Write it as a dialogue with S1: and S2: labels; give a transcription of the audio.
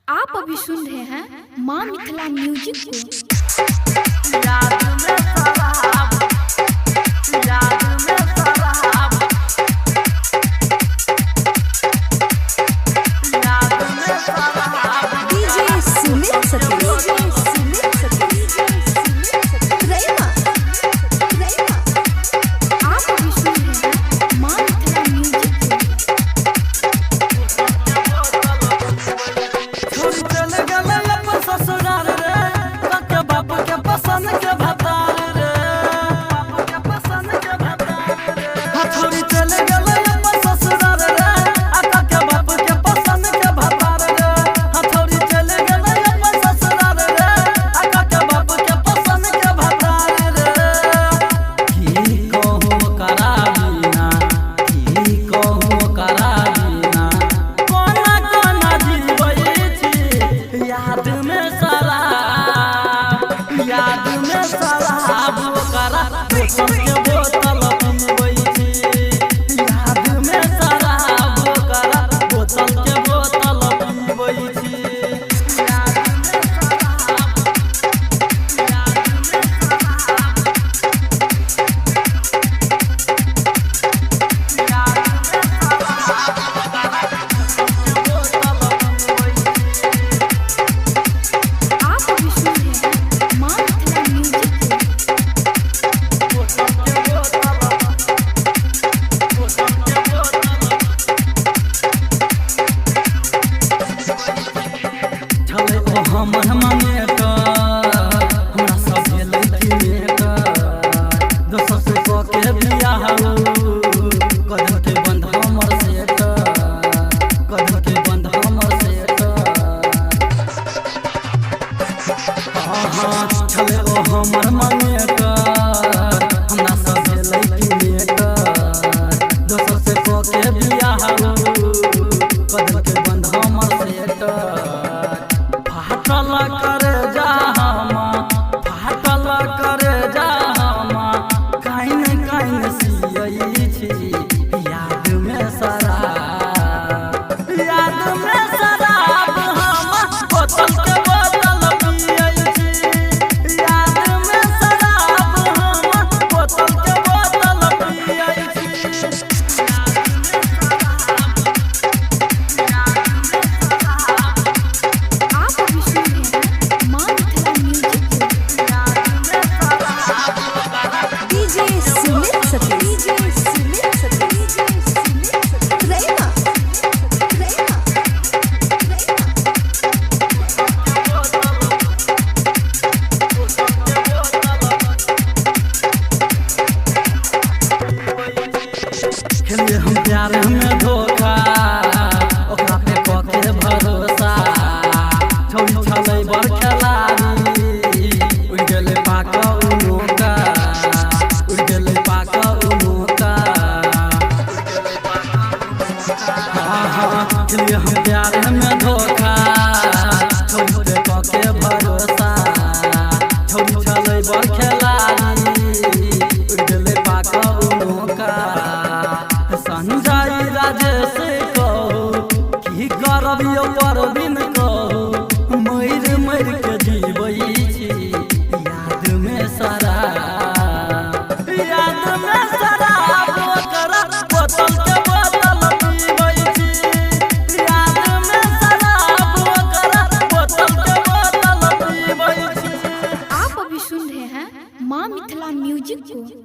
S1: आप अभी सुन रहे हैं माँ मिथिला म्यूजिक को।
S2: हमर मांगे तो हमरा सब लड़की में तो दोसर से को के बियाह कदम के बंध हमर से तो कदम के बंध हमर से तो हां चले ओ हमर मांगे तो हमरा सब लड़की में तो दोसर से को के बियाह कदम के बंध हमर से तो फाटल करे जा हमा काइन काइन सियई छी याद में शराब हमा बोतल के बोतल पियई छी याद में शराब हमा बोतल के बोतल पियई छी। खेलिए हम प्यार में धोखा ओकरा पे के भरोसा छोड़ी छलै बड़ खिलाड़ी उड़ गेलै पाक उनोका उड़ गेलै पाक उनोका खेलिए हम प्यार में धोखा छोड़ी के भरोसा छोड़ी छलै बड़ खिलाड़ी उड़ गेलै पाक उनोका संजय राजेश कहो की करबियो परबिन कहो मर मर के जीवै छी याद में शराब ओकरा बोतल के बोतल पीबै छी याद में शराब ओकरा बोतल के बोतल पीबै छी।
S1: आप अभी सुन रहे हैं माँ मिथिला म्यूजिक को।